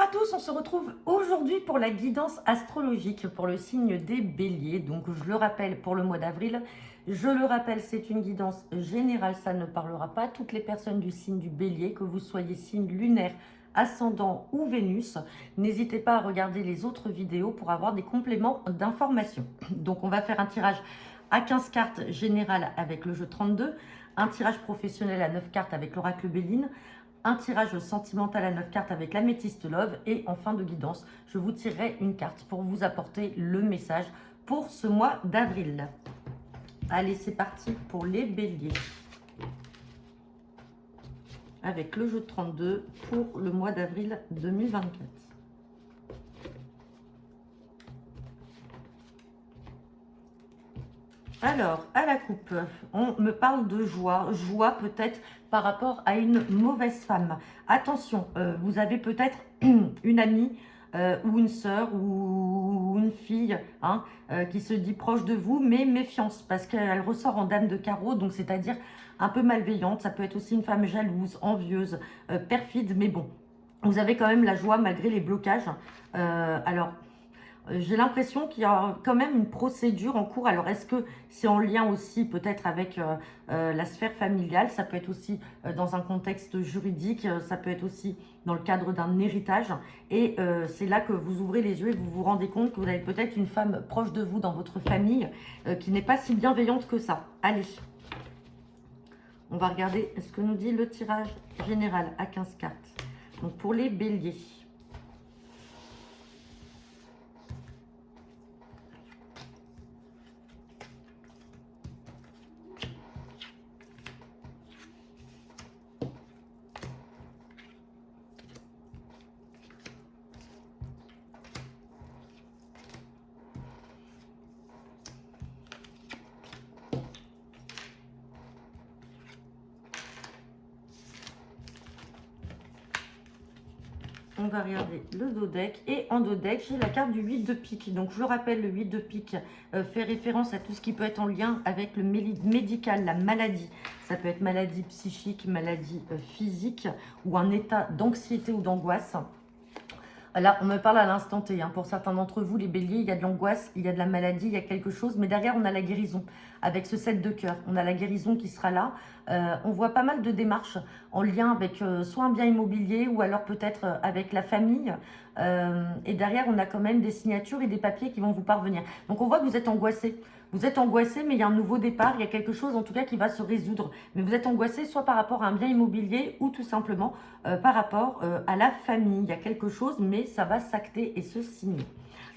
à tous, on se retrouve aujourd'hui pour la guidance astrologique pour le signe des béliers. Donc je le rappelle pour le mois d'avril, je le rappelle c'est une guidance générale, ça ne parlera pas à toutes les personnes du signe du bélier, que vous soyez signe lunaire, ascendant ou Vénus. N'hésitez pas à regarder les autres vidéos pour avoir des compléments d'information. Donc on va faire un tirage à 15 cartes générales avec le jeu 32, un tirage professionnel à 9 cartes avec l'oracle Béline, un tirage sentimental à 9 cartes avec l'améthyste love et en fin de guidance, je vous tirerai une carte pour vous apporter le message pour ce mois d'avril. Allez, c'est parti pour les béliers. Avec le jeu de 32 pour le mois d'avril 2024. Alors, à la coupe, on me parle de joie. Joie peut-être par rapport à une mauvaise femme. Attention, vous avez peut-être une amie ou une sœur ou une fille qui se dit proche de vous, mais méfiance, parce qu'elle ressort en dame de carreau, donc c'est-à-dire un peu malveillante. Ça peut être aussi une femme jalouse, envieuse, perfide, mais bon, vous avez quand même la joie malgré les blocages. Alors, j'ai l'impression qu'il y a quand même une procédure en cours. Alors, est-ce que c'est en lien aussi peut-être avec la sphère familiale? Ça peut être aussi dans un contexte juridique. Ça peut être aussi dans le cadre d'un héritage. Et c'est là que vous ouvrez les yeux et vous vous rendez compte que vous avez peut-être une femme proche de vous dans votre famille qui n'est pas si bienveillante que ça. Allez, on va regarder ce que nous dit le tirage général à 15 cartes. Donc, pour les béliers. On va regarder le dos deck. Et en dos deck, j'ai la carte du 8 de pique. Donc, je le rappelle, le 8 de pique fait référence à tout ce qui peut être en lien avec le médical, la maladie. Ça peut être maladie psychique, maladie physique ou un état d'anxiété ou d'angoisse. Là, on me parle à l'instant T. Pour certains d'entre vous, les béliers, il y a de l'angoisse, il y a de la maladie, il y a quelque chose. Mais derrière, on a la guérison. Avec ce 7 de cœur, on a la guérison qui sera là. On voit pas mal de démarches en lien avec soit un bien immobilier ou alors peut-être avec la famille. Et derrière, on a quand même des signatures et des papiers qui vont vous parvenir. Donc, on voit que vous êtes angoissé. Vous êtes angoissé, mais il y a un nouveau départ. Il y a quelque chose, en tout cas, qui va se résoudre. Mais vous êtes angoissé soit par rapport à un bien immobilier ou tout simplement par rapport à la famille. Il y a quelque chose, mais ça va s'acter et se signer.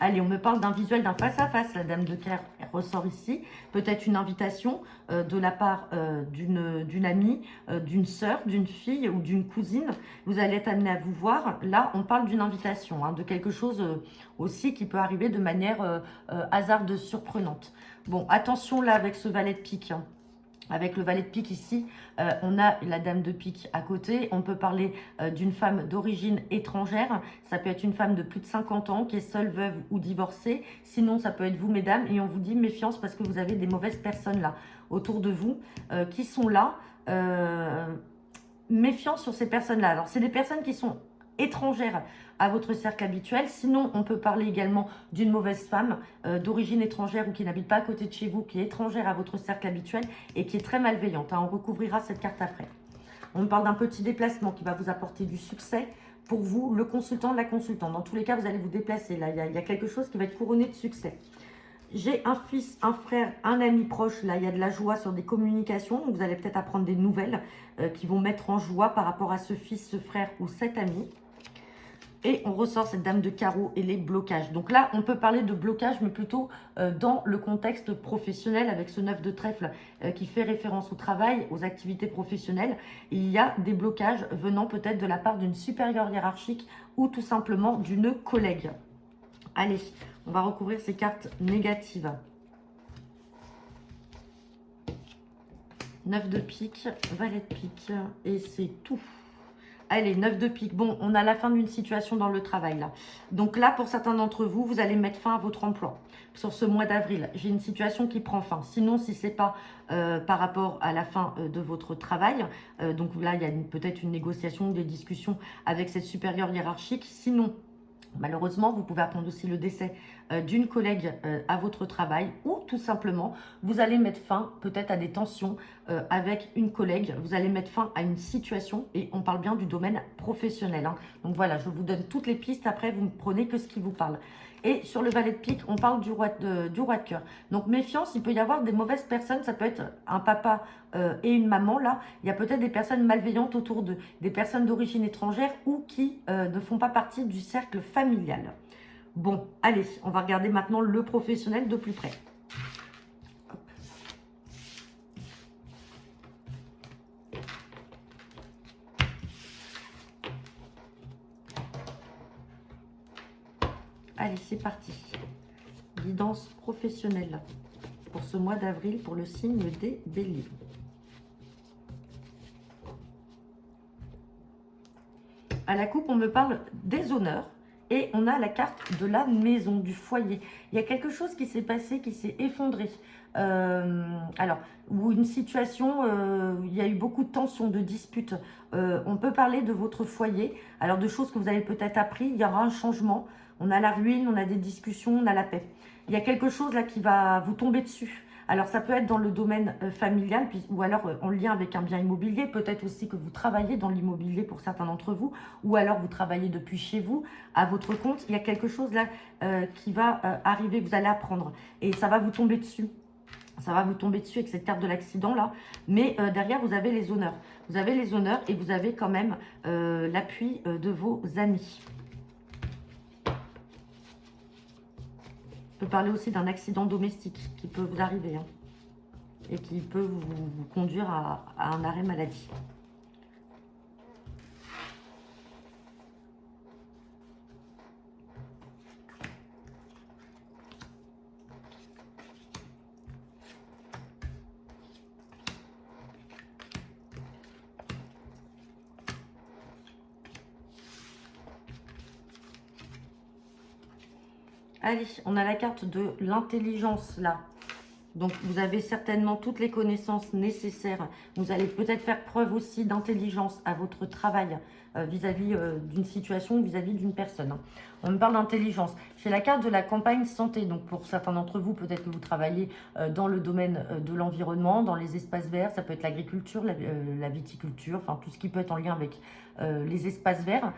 Allez, on me parle d'un visuel, d'un face-à-face. La dame de cœur ressort ici. Peut-être une invitation de la part d'une amie, d'une sœur, d'une fille ou d'une cousine. Vous allez être amené à vous voir. Là, on parle d'une invitation, de quelque chose aussi qui peut arriver de manière hasardeuse, surprenante. Bon, attention là avec ce valet de pique. Avec le valet de pique ici, on a la dame de pique à côté. On peut parler d'une femme d'origine étrangère. Ça peut être une femme de plus de 50 ans qui est seule, veuve ou divorcée. Sinon, ça peut être vous, mesdames. Et on vous dit méfiance parce que vous avez des mauvaises personnes là autour de vous qui sont là. Méfiance sur ces personnes-là. Alors, c'est des personnes qui sont étrangères à votre cercle habituel. Sinon, on peut parler également d'une mauvaise femme d'origine étrangère ou qui n'habite pas à côté de chez vous, qui est étrangère à votre cercle habituel et qui est très malveillante. On recouvrira cette carte après. On parle d'un petit déplacement qui va vous apporter du succès pour vous, le consultant, la consultante. Dans tous les cas, vous allez vous déplacer. Là, il y a quelque chose qui va être couronné de succès. J'ai un fils, un frère, un ami proche. Là, il y a de la joie sur des communications. Donc, vous allez peut-être apprendre des nouvelles qui vont mettre en joie par rapport à ce fils, ce frère ou cet ami. Et on ressort cette dame de carreau et les blocages. Donc là, on peut parler de blocage, mais plutôt dans le contexte professionnel avec ce 9 de trèfle qui fait référence au travail, aux activités professionnelles. Il y a des blocages venant peut-être de la part d'une supérieure hiérarchique ou tout simplement d'une collègue. Allez, on va recouvrir ces cartes négatives. 9 de pique, valet de pique, et c'est tout. Allez, 9 de pique. Bon, on a la fin d'une situation dans le travail là. Donc là, pour certains d'entre vous, vous allez mettre fin à votre emploi. Sur ce mois d'avril, j'ai une situation qui prend fin. Sinon, si ce n'est pas par rapport à la fin de votre travail, donc là, il y a peut-être une négociation, des discussions avec cette supérieure hiérarchique. Sinon, malheureusement, vous pouvez apprendre aussi le décès d'une collègue à votre travail ou tout simplement, vous allez mettre fin peut-être à des tensions avec une collègue. Vous allez mettre fin à une situation et on parle bien du domaine professionnel. Hein. Donc voilà, je vous donne toutes les pistes. Après, vous ne prenez que ce qui vous parle. Et sur le valet de pique, on parle du roi de cœur. Donc méfiance, il peut y avoir des mauvaises personnes. Ça peut être un papa et une maman. Là, il y a peut-être des personnes malveillantes autour d'eux, des personnes d'origine étrangère ou qui ne font pas partie du cercle familial. Bon, allez, on va regarder maintenant le professionnel de plus près. Hop. Allez, c'est parti. Guidance professionnelle pour ce mois d'avril pour le signe des Béliers. À la coupe, on me parle des honneurs. Et on a la carte de la maison, du foyer. Il y a quelque chose qui s'est passé, qui s'est effondré. Alors, ou une situation, il y a eu beaucoup de tensions, de disputes. On peut parler de votre foyer. Alors, de choses que vous avez peut-être appris. Il y aura un changement. On a la ruine, on a des discussions, on a la paix. Il y a quelque chose là qui va vous tomber dessus. Alors, ça peut être dans le domaine familial ou alors en lien avec un bien immobilier. Peut-être aussi que vous travaillez dans l'immobilier pour certains d'entre vous ou alors vous travaillez depuis chez vous, à votre compte. Il y a quelque chose là qui va arriver, vous allez apprendre et ça va vous tomber dessus. Ça va vous tomber dessus avec cette carte de l'accident là. Mais derrière, vous avez les honneurs. Vous avez les honneurs et vous avez quand même l'appui de vos amis. On peut parler aussi d'un accident domestique qui peut vous arriver hein, et qui peut vous conduire à un arrêt maladie. Allez, on a la carte de l'intelligence là. Donc, vous avez certainement toutes les connaissances nécessaires. Vous allez peut-être faire preuve aussi d'intelligence à votre travail vis-à-vis d'une situation, vis-à-vis d'une personne. Hein. On me parle d'intelligence. J'ai la carte de la campagne santé. Donc, pour certains d'entre vous, peut-être que vous travaillez dans le domaine de l'environnement, dans les espaces verts. Ça peut être l'agriculture, la viticulture, enfin tout ce qui peut être en lien avec les espaces verts.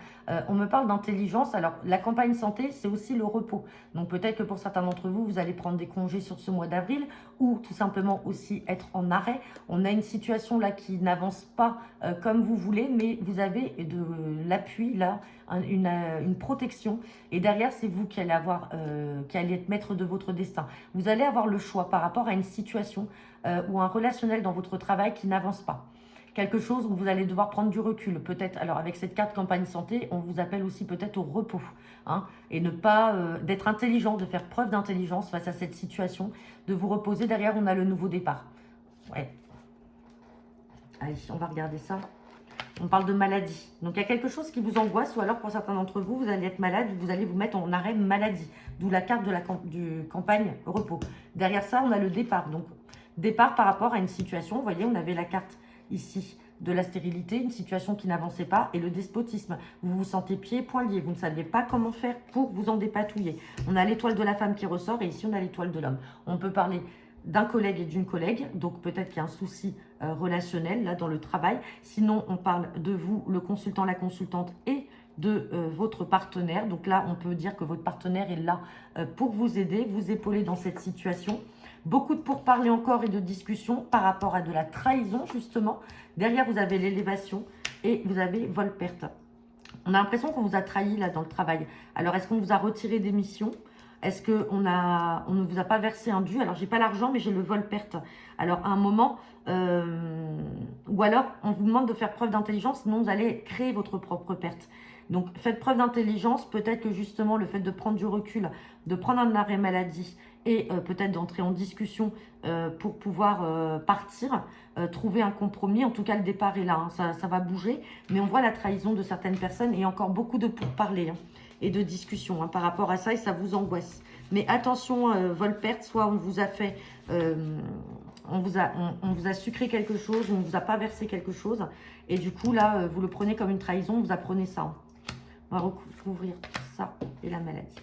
On me parle d'intelligence. Alors, la campagne santé, c'est aussi le repos. Donc, peut-être que pour certains d'entre vous, vous allez prendre des congés sur ce mois d'avril ou tout simplement aussi être en arrêt. On a une situation là qui n'avance pas comme vous voulez, mais vous avez de l'appui là, une protection. Et derrière, c'est vous qui allez avoir, qui allez être maître de votre destin. Vous allez avoir le choix par rapport à une situation ou un relationnel dans votre travail qui n'avance pas. Quelque chose où vous allez devoir prendre du recul. Peut-être, alors avec cette carte campagne santé, on vous appelle aussi peut-être au repos. Hein, et ne pas, d'être intelligent, de faire preuve d'intelligence face à cette situation, de vous reposer. Derrière, on a le nouveau départ. Ouais. Allez, on va regarder ça. On parle de maladie. Donc, il y a quelque chose qui vous angoisse ou alors pour certains d'entre vous, vous allez être malade, vous allez vous mettre en arrêt maladie. D'où la carte de du campagne repos. Derrière ça, on a le départ. Donc, départ par rapport à une situation. Vous voyez, on avait la carte ici de la stérilité, une situation qui n'avançait pas et le despotisme. Vous vous sentez pieds et poings liés. Vous ne saviez pas comment faire pour vous en dépatouiller. On a l'étoile de la femme qui ressort et ici, on a l'étoile de l'homme. On peut parler d'un collègue et d'une collègue, donc peut-être qu'il y a un souci relationnel là dans le travail. Sinon, on parle de vous, le consultant, la consultante et de votre partenaire. Donc là, on peut dire que votre partenaire est là pour vous aider, vous épauler dans cette situation. Beaucoup de pourparlers encore et de discussions par rapport à de la trahison justement. Derrière, vous avez l'élévation et vous avez vol-perte. On a l'impression qu'on vous a trahi là dans le travail. Alors, est-ce qu'on vous a retiré des missions ? Est-ce qu'on ne vous a pas versé un dû? Alors, j'ai pas l'argent, mais j'ai le vol-perte. Alors, à un moment, ou alors, on vous demande de faire preuve d'intelligence, sinon vous allez créer votre propre perte. Donc, faites preuve d'intelligence. Peut-être que justement, le fait de prendre du recul, de prendre un arrêt maladie et peut-être d'entrer en discussion pour pouvoir partir, trouver un compromis. En tout cas, le départ est là, hein, ça va bouger, mais on voit la trahison de certaines personnes et encore beaucoup de pourparlers hein, et de discussions hein, par rapport à ça, et ça vous angoisse. Mais attention, vol-perte, soit on vous a fait... on vous a sucré quelque chose, on ne vous a pas versé quelque chose, et du coup, là, vous le prenez comme une trahison, vous apprenez ça. Hein. On va recouvrir ça et la maladie.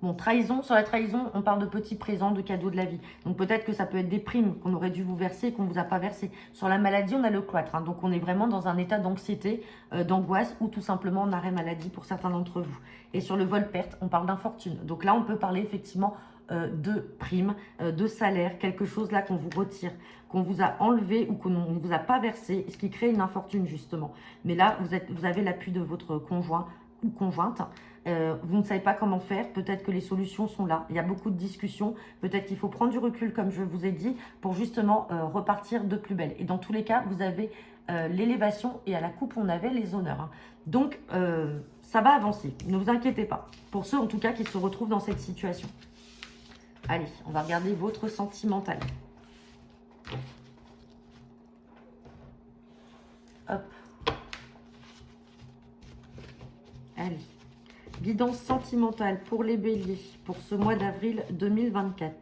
Bon, trahison, sur la trahison, on parle de petits présents, de cadeaux de la vie. Donc peut-être que ça peut être des primes qu'on aurait dû vous verser et qu'on ne vous a pas versé. Sur la maladie, on a le cloître. Hein, donc on est vraiment dans un état d'anxiété, d'angoisse ou tout simplement en arrêt maladie pour certains d'entre vous. Et sur le vol-perte, on parle d'infortune. Donc là, on peut parler effectivement de primes, de salaire, quelque chose là qu'on vous retire, qu'on vous a enlevé ou qu'on ne vous a pas versé, ce qui crée une infortune justement. Mais là, vous avez l'appui de votre conjoint ou conjointe. Vous ne savez pas comment faire, peut-être que les solutions sont là. Il y a beaucoup de discussions, peut-être qu'il faut prendre du recul, comme je vous ai dit, pour justement repartir de plus belle. Et dans tous les cas, vous avez l'élévation et à la coupe, on avait les honneurs. Hein. Donc, ça va avancer, ne vous inquiétez pas. Pour ceux, en tout cas, qui se retrouvent dans cette situation. Allez, on va regarder votre sentimental. Hop. Allez. Guidance sentimentale pour les béliers pour ce mois d'avril 2024.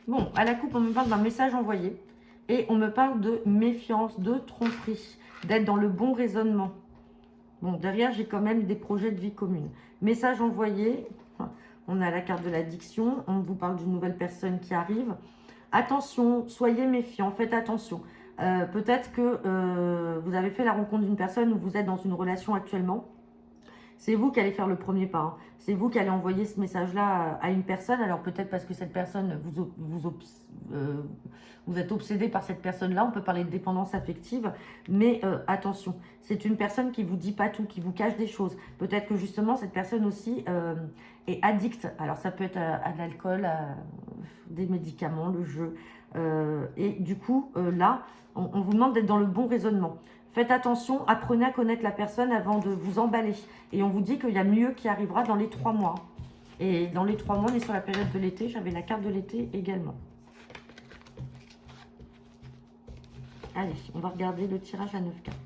Bon, à la coupe, on me parle d'un message envoyé et on me parle de méfiance, de tromperie, d'être dans le bon raisonnement. Bon, derrière, j'ai quand même des projets de vie commune. Message envoyé, on a la carte de l'addiction, on vous parle d'une nouvelle personne qui arrive. Attention, soyez méfiants, faites attention. Peut-être que vous avez fait la rencontre d'une personne ou vous êtes dans une relation actuellement. C'est vous qui allez faire le premier pas. Hein. C'est vous qui allez envoyer ce message-là à une personne. Alors peut-être parce que cette personne, vous êtes obsédé par cette personne-là. On peut parler de dépendance affective. Mais attention, c'est une personne qui vous dit pas tout, qui vous cache des choses. Peut-être que justement, cette personne aussi est addicte. Alors ça peut être à de l'alcool, à des médicaments, le jeu. Et du coup, là, on vous demande d'être dans le bon raisonnement. Faites attention, apprenez à connaître la personne avant de vous emballer. Et on vous dit qu'il y a mieux qui arrivera dans les 3 mois. Et dans les 3 mois, on est sur la période de l'été. J'avais la carte de l'été également. Allez, on va regarder le tirage à 9 cartes.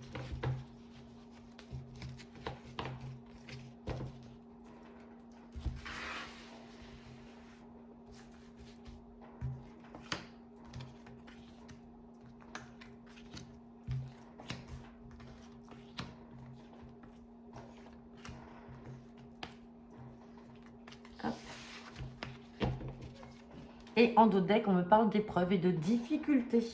Et en dos de deck, on me parle d'épreuves et de difficultés.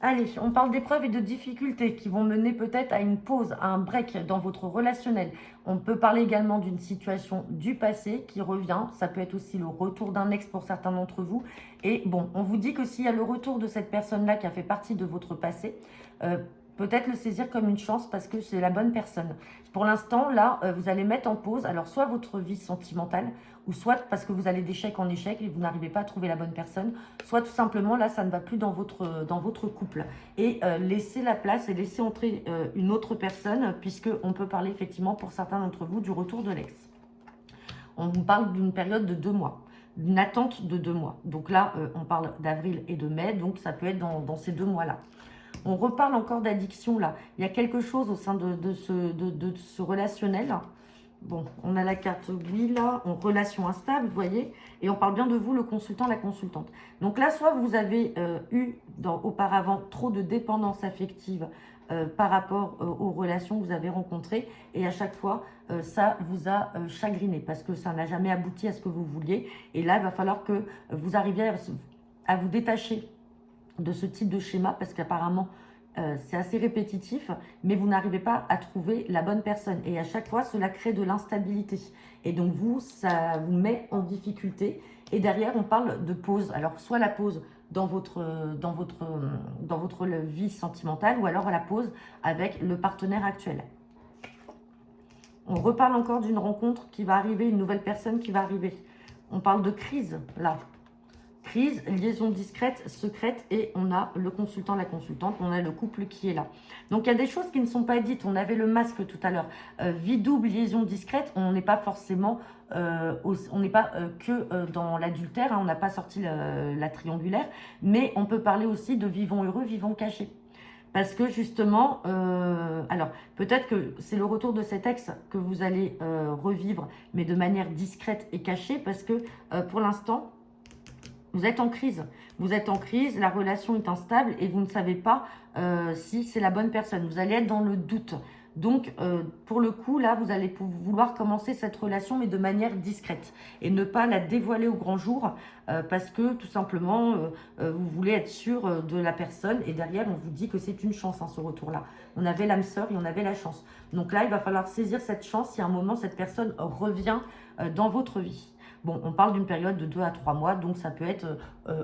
Allez, on parle d'épreuves et de difficultés qui vont mener peut-être à une pause, à un break dans votre relationnel. On peut parler également d'une situation du passé qui revient. Ça peut être aussi le retour d'un ex pour certains d'entre vous. Et bon, on vous dit que s'il y a le retour de cette personne-là qui a fait partie de votre passé, peut-être le saisir comme une chance parce que c'est la bonne personne. Pour l'instant, là, vous allez mettre en pause, alors soit votre vie sentimentale, ou soit parce que vous allez d'échec en échec et vous n'arrivez pas à trouver la bonne personne, soit tout simplement, là, ça ne va plus dans votre couple. Et laissez la place et laissez entrer une autre personne, puisqu'on peut parler effectivement pour certains d'entre vous du retour de l'ex. On vous parle d'une période de 2 mois. Une attente de 2 mois. Donc là, on parle d'avril et de mai, donc ça peut être dans ces 2 mois-là. On reparle encore d'addiction là. Il y a quelque chose au sein de ce relationnel. Bon, on a la carte oui là, en relation instable, vous voyez. Et on parle bien de vous, le consultant, la consultante. Donc là, soit vous avez eu auparavant trop de dépendance affective par rapport aux relations que vous avez rencontrées. Et à chaque fois, ça vous a chagriné parce que ça n'a jamais abouti à ce que vous vouliez. Et là, il va falloir que vous arriviez à vous détacher de ce type de schéma parce qu'apparemment c'est assez répétitif, mais vous n'arrivez pas à trouver la bonne personne et à chaque fois cela crée de l'instabilité et donc ça vous met en difficulté. Et derrière on parle de pause, alors soit la pause dans votre vie sentimentale ou alors la pause avec le partenaire actuel. On reparle encore d'une rencontre qui va arriver, une nouvelle personne qui va arriver. On parle de crise là. crise, liaison discrète, secrète, et on a le consultant, la consultante, on a le couple qui est là. Donc il y a des choses qui ne sont pas dites. On avait le masque tout à l'heure. Vie double, liaison discrète, on n'est pas forcément, on n'est pas que dans l'adultère, hein, on n'a pas sorti la triangulaire, mais on peut parler aussi de vivons heureux, vivons cachés. Parce que justement, alors peut-être que c'est le retour de cet ex que vous allez revivre, mais de manière discrète et cachée, parce que pour l'instant, vous êtes en crise. Vous êtes en crise, la relation est instable et vous ne savez pas si c'est la bonne personne. Vous allez être dans le doute. Donc, pour le coup, là, vous allez vouloir commencer cette relation, mais de manière discrète. Et ne pas la dévoiler au grand jour, parce que, tout simplement, vous voulez être sûr de la personne. Et derrière, on vous dit que c'est une chance, hein, ce retour-là. On avait l'âme sœur et on avait la chance. Donc là, il va falloir saisir cette chance si à un moment, cette personne revient dans votre vie. Bon, on parle d'une période de 2 à 3 mois, donc ça peut être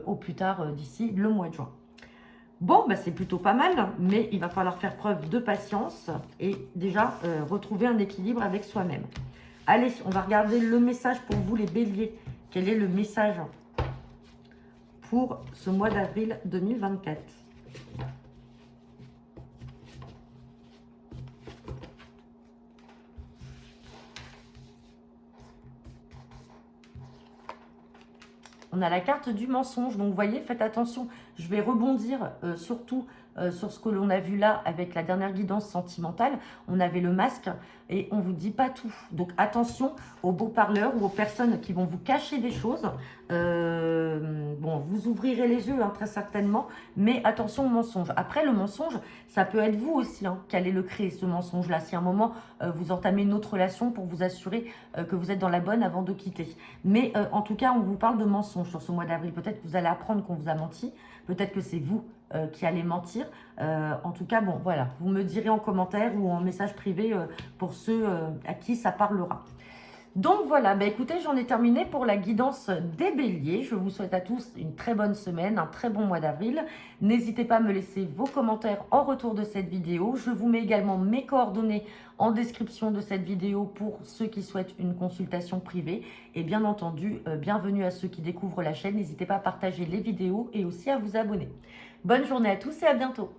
au plus tard d'ici le mois de juin. Bon, bah, c'est plutôt pas mal, mais il va falloir faire preuve de patience et déjà retrouver un équilibre avec soi-même. Allez, on va regarder le message pour vous les béliers. Quel est le message pour ce mois d'avril 2024 ? On a la carte du mensonge, donc vous voyez, faites attention. Je vais rebondir surtout sur ce que l'on a vu là avec la dernière guidance sentimentale. On avait le masque et on ne vous dit pas tout. Donc attention aux beaux parleurs ou aux personnes qui vont vous cacher des choses. Bon, vous ouvrirez les yeux hein, très certainement, mais attention au mensonge. Après, le mensonge, ça peut être vous aussi hein, qui allez le créer, ce mensonge-là. Si à un moment, vous entamez une autre relation pour vous assurer que vous êtes dans la bonne avant de quitter. Mais en tout cas, on vous parle de mensonge sur ce mois d'avril. Peut-être que vous allez apprendre qu'on vous a menti. Peut-être que c'est vous qui allez mentir. En tout cas, bon, voilà. Vous me direz en commentaire ou en message privé pour ceux à qui ça parlera. Donc voilà, bah écoutez, j'en ai terminé pour la guidance des béliers. Je vous souhaite à tous une très bonne semaine, un très bon mois d'avril. N'hésitez pas à me laisser vos commentaires en retour de cette vidéo. Je vous mets également mes coordonnées en description de cette vidéo pour ceux qui souhaitent une consultation privée. Et bien entendu, bienvenue à ceux qui découvrent la chaîne. N'hésitez pas à partager les vidéos et aussi à vous abonner. Bonne journée à tous et à bientôt.